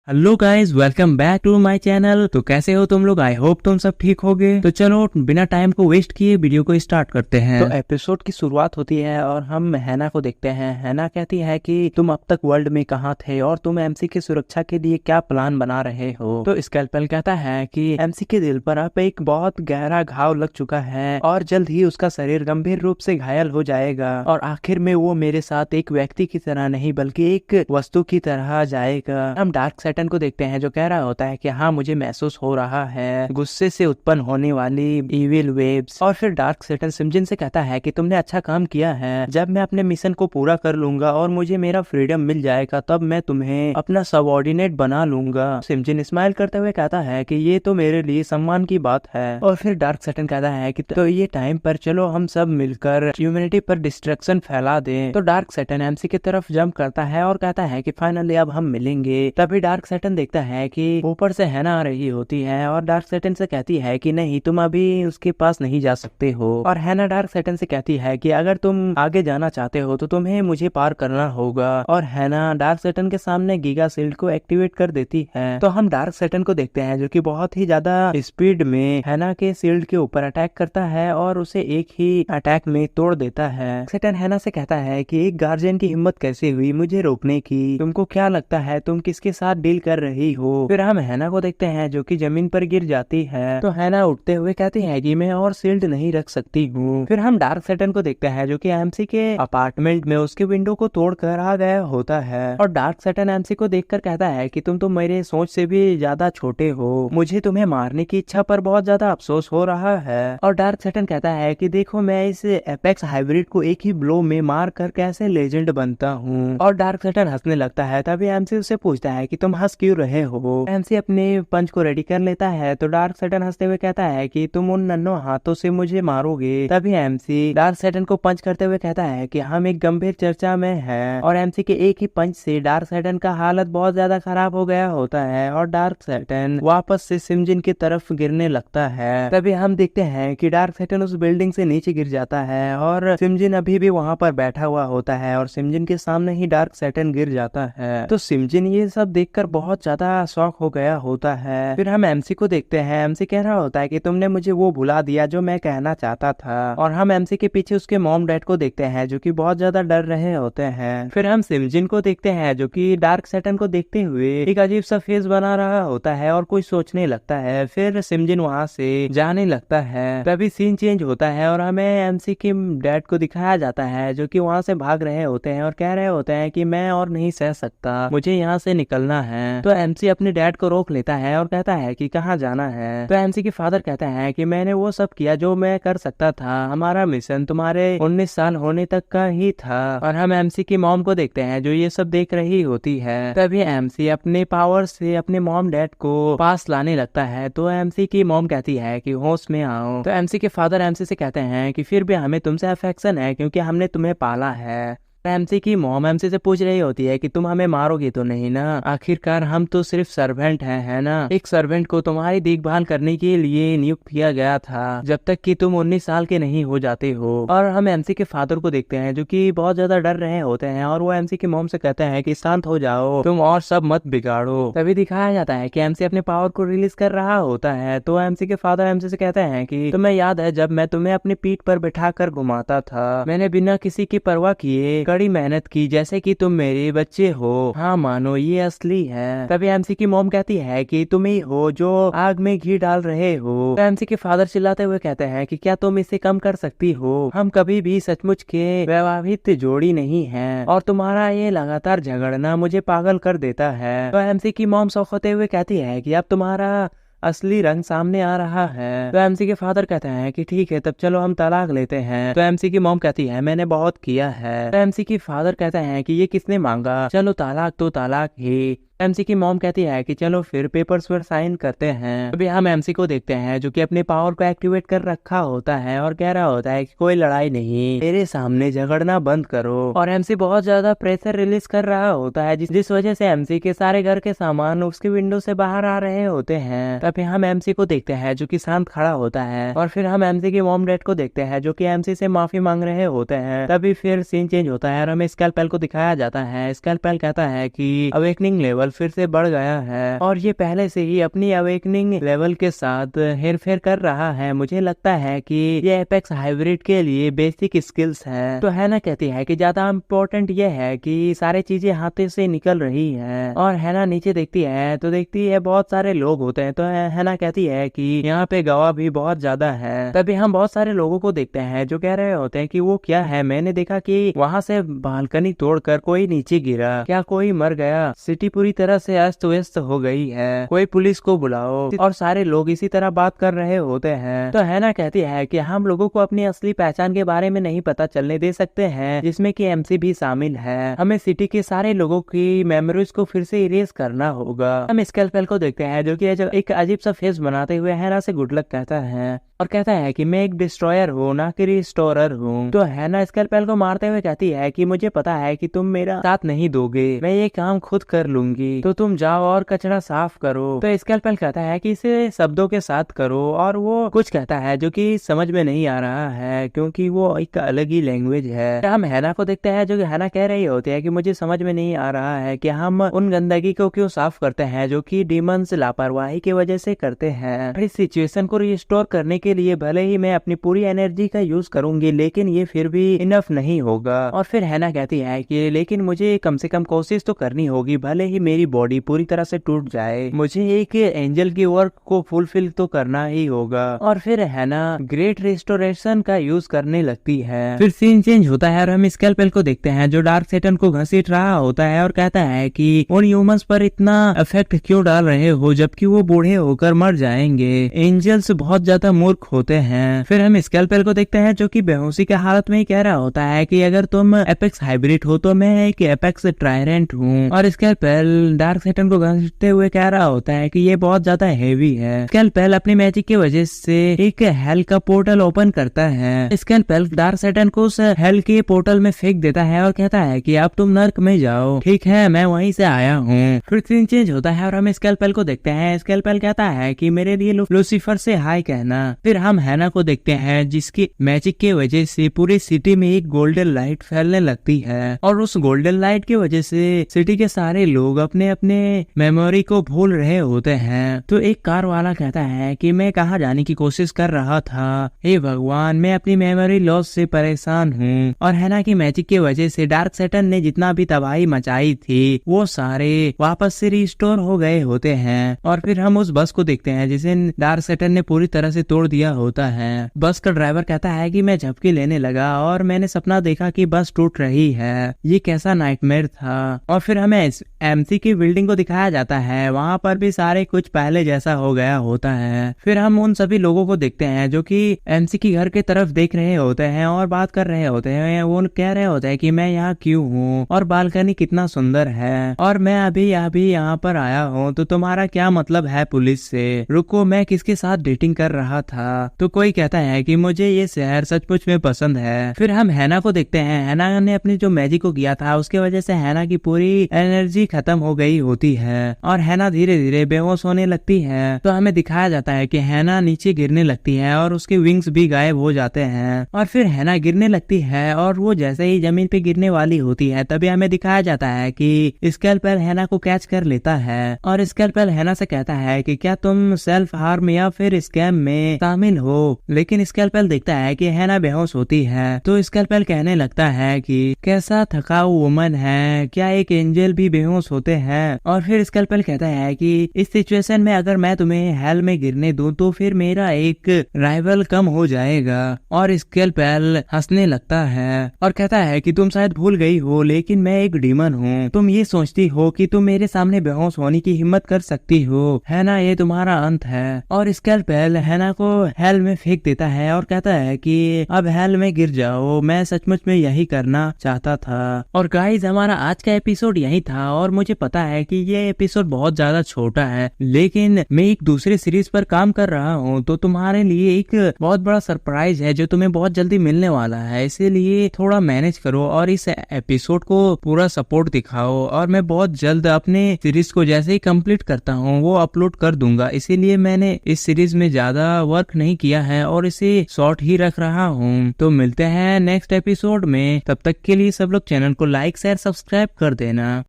Hello guys, welcome back to my channel. तो कैसे हो तुम लोग? आई होप तुम सब ठीक होगे। तो चलो बिना टाइम को वेस्ट किए वीडियो को स्टार्ट करते हैं। तो एपिसोड की शुरुआत होती है और हम हैना को देखते हैं। हैना कहती है कि तुम अब तक वर्ल्ड में कहाँ थे और तुम एमसी की सुरक्षा के लिए क्या प्लान बना रहे हो। तो स्कैल्पेल कहता है कि एमसी के दिल पर अब एक बहुत गहरा घाव लग चुका है और जल्द ही उसका शरीर गंभीर रूप से घायल हो जाएगा और आखिर में वो मेरे साथ एक व्यक्ति की तरह नहीं बल्कि एक वस्तु की तरह जाएगा। हम डार्क सैटर्न को देखते हैं जो कह रहा होता है कि हाँ, मुझे महसूस हो रहा है गुस्से से उत्पन्न होने वाली इविल वेव्स। और फिर डार्क सैटर्न सिमजिन से कहता है कि तुमने अच्छा काम किया है। जब मैं अपने मिशन को पूरा कर लूंगा और मुझे मेरा फ्रीडम मिल जाएगा तब मैं तुम्हें अपना सबऑर्डिनेट बना लूंगा। सिमजिन स्माइल करते हुए कहता है कि ये तो मेरे लिए सम्मान की बात है। और फिर डार्क सैटर्न कहता है कि तो ये टाइम पर चलो हम सब मिलकर ह्यूमैनिटी पर डिस्ट्रक्शन फैला दें। तो डार्क सैटर्न एमसी की तरफ जंप करता है और कहता है कि फाइनली अब हम मिलेंगे। तभी डार्क सैटर्न देखता है कि ऊपर से हैना आ रही होती है और डार्क सैटर्न से कहती है कि नहीं, तुम अभी उसके पास नहीं जा सकते हो। और हैना डार्क सैटर्न से कहती है कि अगर तुम आगे जाना चाहते हो तो तुम्हें मुझे पार करना होगा। और हैना डार्क सैटर्न के सामने गीगा शील्ड को एक्टिवेट कर देती है। तो हम डार्क सैटर्न को देखते हैं जो कि बहुत ही ज्यादा स्पीड में हैना के शील्ड के ऊपर अटैक करता है और उसे एक ही अटैक में तोड़ देता है। सैटर्न हैना से कहता है कि एक गार्जियन की हिम्मत कैसे हुई मुझे रोकने की? तुमको क्या लगता है तुम किसके साथ डील कर रही हो? फिर हम हैना को देखते हैं जो कि जमीन पर गिर जाती है। तो हैना उठते हुए कहती है कि मैं और शील्ड नहीं रख सकती हूँ। फिर हम डार्क सैटर्न को देखते हैं जो कि एमसी के अपार्टमेंट में उसके विंडो को तोड़कर आ गया होता है। और डार्क सैटर्न एमसी को देखकर कहता है कि तुम तो मेरे सोच से भी ज्यादा छोटे हो। मुझे तुम्हें मारने की इच्छा पर बहुत ज्यादा अफसोस हो रहा है। और डार्क सैटर्न कहता है कि देखो, मैं इस एपेक्स हाइब्रिड को एक ही ब्लो में मार कर कैसे लेजेंड बनता हूँ। और डार्क सैटर्न हंसने लगता है। तभी एमसी उससे पूछता है कि तुम हंस क्यों रहे हो? एमसी अपने पंच को रेडी कर लेता है। तो डार्क सैटर्न हंसते हुए कहता है कि तुम उन नन्हों हाथों से मुझे मारोगे। तभी एमसी डार्क सैटर्न को पंच करते हुए कहता है कि हम एक गंभीर चर्चा में हैं। और एमसी के एक ही पंच से डार्क सैटर्न का हालत बहुत ज्यादा खराब हो गया होता है और डार्क सैटर्न वापस से सिमजिन की तरफ गिरने लगता है। तभी हम देखते हैं कि डार्क सैटर्न उस बिल्डिंग से नीचे गिर जाता है और सिमजिन अभी भी वहां पर बैठा हुआ होता है और सिमजिन के सामने ही डार्क सैटर्न गिर जाता है। तो सिमजिन ये सब देखकर बहुत ज्यादा शॉक हो गया होता है। फिर हम एमसी को देखते हैं। एमसी कह रहा होता है कि तुमने मुझे वो भुला दिया जो मैं कहना चाहता था। और हम एमसी के पीछे उसके मॉम डैड को देखते हैं जो कि बहुत ज्यादा डर रहे होते हैं। फिर हम सिमजिन को देखते हैं जो कि डार्क सैटर्न को देखते हुए एक अजीब सा फेस बना रहा होता है और कुछ सोचने लगता है। फिर सिमजिन वहां से जाने लगता है। तभी सीन चेंज होता है और हमें एमसी के डैड को दिखाया जाता है जो कि वहां से भाग रहे होते हैं और कह रहे होते हैं कि मैं और नहीं सह सकता, मुझे यहाँ से निकलना है। तो एमसी अपने डैड को रोक लेता है और कहता है कि कहाँ जाना है। तो एमसी के फादर कहते हैं कि मैंने वो सब किया जो मैं कर सकता था। हमारा मिशन तुम्हारे 19 साल होने तक का ही था। और हम एमसी की मॉम को देखते हैं जो ये सब देख रही होती है। तभी एमसी अपने पावर से अपने मॉम डैड को पास लाने लगता है। तो एमसी की मॉम कहती है कि होश में आओ। तो एमसी के फादर एमसी से कहते हैं कि फिर भी हमें तुमसे अफेक्शन है क्योंकि हमने तुम्हें पाला है। एमसी की मॉम एमसी से पूछ रही होती है कि तुम हमें मारोगे तो नहीं ना? आखिरकार हम तो सिर्फ सर्वेंट हैं, है ना? एक सर्वेंट को तुम्हारी देखभाल करने के लिए नियुक्त किया गया था जब तक कि तुम 19 साल के नहीं हो जाते हो। और हम एमसी के फादर को देखते हैं जो कि बहुत ज्यादा डर रहे होते हैं और वो एमसी की मॉम से कहते हैं कि शांत हो जाओ, तुम और सब मत बिगाड़ो। तभी दिखाया जाता है कि एमसी अपने पावर को रिलीज कर रहा होता है। तो एमसी के फादर एमसी से कहते हैं कि तुम्हें याद है जब मैं तुम्हें अपनी पीठ पर बिठा कर घुमाता था? मैंने बिना किसी की परवाह किए कड़ी मेहनत की जैसे कि तुम मेरे बच्चे हो। हाँ मानो ये असली है। तभी एमसी की मॉम कहती है कि तुम ही हो जो आग में घी डाल रहे हो। तो एमसी के फादर चिल्लाते हुए कहते हैं कि क्या तुम इसे कम कर सकती हो? हम कभी भी सचमुच के वैवाहिक जोड़ी नहीं हैं और तुम्हारा ये लगातार झगड़ना मुझे पागल कर देता है। तो एमसी की मॉम शौक होते हुए कहती है कि अब तुम्हारा असली रंग सामने आ रहा है। तो एमसी के फादर कहते हैं कि ठीक है, तब चलो हम तलाक लेते हैं। तो एमसी की मॉम कहती है मैंने बहुत किया है। तो एमसी की फादर कहते हैं कि ये किसने मांगा, चलो तलाक तो तलाक ही। एमसी की मॉम कहती है कि चलो फिर पेपर्स पर साइन करते हैं। अभी हम एमसी को देखते हैं जो कि अपने पावर को एक्टिवेट कर रखा होता है और कह रहा होता है कि कोई लड़ाई नहीं, मेरे सामने झगड़ना बंद करो। और एमसी बहुत ज्यादा प्रेशर रिलीज कर रहा होता है जिस वजह से एमसी के सारे घर के सामान उसके विंडो से बाहर आ रहे होते हैं। तभी हम एमसी को देखते हैं जो कि शांत खड़ा होता है। और फिर हम एमसी के मॉम डैड को देखते हैं जो कि एमसी से माफी मांग रहे होते हैं। तभी फिर सीन चेंज होता है और हमें स्कैल्पेल को दिखाया जाता है। स्कैल्पेल कहता है कि अवेकनिंग लेवल लेवल फिर से बढ़ गया है और ये पहले से ही अपनी अवेकनिंग लेवल के साथ हेरफेर कर रहा है। मुझे लगता है कि ये एपेक्स हाइब्रिड के लिए बेसिक स्किल्स है। तो हैना कहती है कि ज्यादा इम्पोर्टेंट ये है कि सारी चीजें हाथे से निकल रही है। और हैना नीचे देखती है तो देखती है बहुत सारे लोग होते हैं। तो हैना कहती है कि यहाँ पे गवाह भी बहुत ज्यादा है। तभी हम बहुत सारे लोगों को देखते हैं जो कह रहे होते हैं कि वो क्या है, मैंने देखा कि वहाँ से बालकनी तोड़कर कोई नीचे गिरा, क्या कोई मर गया, सिटी पूरी तरह से अस्त व्यस्त हो गई है, कोई पुलिस को बुलाओ। और सारे लोग इसी तरह बात कर रहे होते हैं। तो हैना कहती है कि हम लोगों को अपनी असली पहचान के बारे में नहीं पता चलने दे सकते हैं, जिसमें कि एमसी भी शामिल है। हमें सिटी के सारे लोगों की मेमोरीज को फिर से इरेज करना होगा। हम स्कैल्पेल को देखते हैं जो कि एक अजीब सा फेस बनाते हुए हैना से गुड लक कहता है और कहता है कि मैं एक डिस्ट्रॉयर हूँ ना कि रिस्टोरर हूँ। तो हैना स्कैल्पेल को मारते हुए कहती है कि मुझे पता है कि तुम मेरा साथ नहीं दोगे, मैं ये काम खुद कर लूंगी, तो तुम जाओ और कचरा साफ करो। तो स्कैल्पेल कहता है कि इसे शब्दों के साथ करो और वो कुछ कहता है जो कि समझ में नहीं आ रहा है क्योंकि वो एक अलग ही लैंग्वेज है। हम हैना को देखते हैं जो कि हैना कह रही होती है कि मुझे समझ में नहीं आ रहा है कि हम उन गंदगी को क्यों साफ करते हैं जो कि डीमंस लापरवाही की वजह से करते हैं। इस सिचुएशन को रिस्टोर करने के लिए भले ही मैं अपनी पूरी एनर्जी का यूज करूंगी लेकिन ये फिर भी इनफ नहीं होगा। और फिर हैना कहती है कि लेकिन मुझे कम से कम कोशिश तो करनी होगी, भले ही मेरी बॉडी पूरी तरह से टूट जाए, मुझे एक एंजल की वर्क को फुलफिल तो करना ही होगा। और फिर हैना ग्रेट रेस्टोरेशन का यूज करने लगती है। फिर सीन चेंज होता है और हम स्कैल्पेल को देखते हैं जो डार्क सेटन को घसीट रहा होता है और कहता है कि उन ह्यूमंस पर इतना इफेक्ट क्यों डाल रहे हो जबकि वो बूढ़े होकर मर जाएंगे, एंजल्स बहुत ज्यादा मूर्ख होते हैं। फिर हम स्कैल्पेल को देखते हैं जो कि बेहोशी के हालत में ही कह रहा होता है कि अगर तुम एपेक्स हाइब्रिड हो तो मैं एक एपेक्स ट्रायरेंट हूँ। और स्कैल्पेल डार्क सेटन को घसीटते हुए कह रहा होता है कि ये बहुत ज्यादा हेवी है। स्कैल्पेल अपनी मैजिक की वजह से एक हेल का पोर्टल ओपन करता है। स्कैल्पेल डार्क सेटन को उस हेल के पोर्टल में फेंक देता है और कहता है कि अब तुम नर्क में जाओ, ठीक है मैं वहीं से आया हूँ। फिर सीन चेंज होता है और हम स्कैल्पेल को देखते हैं। स्कैल्पेल कहता है कि मेरे लिए लूसीफर से हाय कहना। फिर हम हैना को देखते हैं जिसकी मैजिक की वजह से पूरी सिटी में एक गोल्डन लाइट फैलने लगती है और उस गोल्डन लाइट की वजह से सिटी के सारे लोग अपने अपने मेमोरी को भूल रहे होते हैं। तो एक कार वाला कहता है कि मैं कहाँ जाने की कोशिश कर रहा था, हे भगवान मैं अपनी मेमोरी लॉस से परेशान हूँ। और हैना की मैजिक की वजह से डार्क सेटन ने जितना भी तबाही मचाई थी वो सारे वापस से रिस्टोर हो गए होते हैं। और फिर हम उस बस को देखते हैं जिसे डार्क सेटन ने पूरी तरह से तोड़ दिया होता है। बस का ड्राइवर कहता है कि मैं झपकी लेने लगा और मैंने सपना देखा कि बस टूट रही है, ये कैसा नाइटमेयर था। और फिर हमें एमसी की बिल्डिंग को दिखाया जाता है, वहाँ पर भी सारे कुछ पहले जैसा हो गया होता है। फिर हम उन सभी लोगों को देखते हैं जो कि एमसी की घर की तरफ देख रहे होते हैं और बात कर रहे होते हैं। वो कह रहे होते हैं कि मैं यहाँ क्यों हूँ और बालकनी कितना सुंदर है और मैं अभी यहाँ पर आया हूँ, तो तुम्हारा क्या मतलब है पुलिस से, रुको मैं किसके साथ डेटिंग कर रहा था। तो कोई कहता है कि मुझे ये शहर सचमुच में पसंद है। फिर हम हैना को देखते हैं। हैना ने अपनी जो मैजिक को किया था उसके वजह से हैना की पूरी एनर्जी खत्म हो गई होती है और हैना धीरे धीरे बेहोश होने लगती है। तो हमें दिखाया जाता है कि हैना नीचे गिरने लगती है और उसके विंग्स भी गायब हो जाते हैं। और फिर हैना गिरने लगती है और वो जैसे ही जमीन पे गिरने वाली होती है तभी हमें दिखाया जाता है कि स्कैल्पेल हैना को कैच कर लेता है और स्कैल्पेल हैना से कहता है कि क्या तुम सेल्फ हार्म या फिर स्कैम में शामिल हो। लेकिन स्कैल्पेल देखता है कि हैना बेहोश होती है। तो स्कैल्पेल कहने लगता है कि कैसा थकाऊ वुमन है, क्या एक एंजल भी बेहोश होते हैं। और फिर स्कैल्पेल कहता है कि इस सिचुएशन में अगर मैं तुम्हें हेल में गिरने दूं तो फिर मेरा एक राइवल कम हो जाएगा। और स्कैल्पेल हंसने लगता है और कहता है कि तुम शायद भूल गई हो लेकिन मैं एक डीमन हूँ, तुम ये सोचती हो कि तुम मेरे सामने बेहोश होने की हिम्मत कर सकती हो, है ना, ये तुम्हारा अंत है। और स्कैल्पेल हैना को हेल में फेंक देता है और कहता है कि अब हेल में गिर जाओ, मैं सचमुच में यही करना चाहता था। और गाइस हमारा आज का एपिसोड यही था और मुझे पता है कि ये एपिसोड बहुत ज्यादा छोटा है लेकिन मैं एक दूसरे सीरीज पर काम कर रहा हूँ, तो तुम्हारे लिए एक बहुत बड़ा सरप्राइज है जो तुम्हें बहुत जल्दी मिलने वाला है, इसीलिए थोड़ा मैनेज करो और इस एपिसोड को पूरा सपोर्ट दिखाओ। और मैं बहुत जल्द अपने सीरीज को जैसे ही कंप्लीट करता हूँ वो अपलोड कर दूंगा, इसीलिए मैंने इस सीरीज में ज्यादा वर्क नहीं किया है और इसे शॉर्ट ही रख रहा हूँ। तो मिलते हैं नेक्स्ट एपिसोड में, तब तक के लिए सब लोग चैनल को लाइक शेयर सब्सक्राइब कर देना।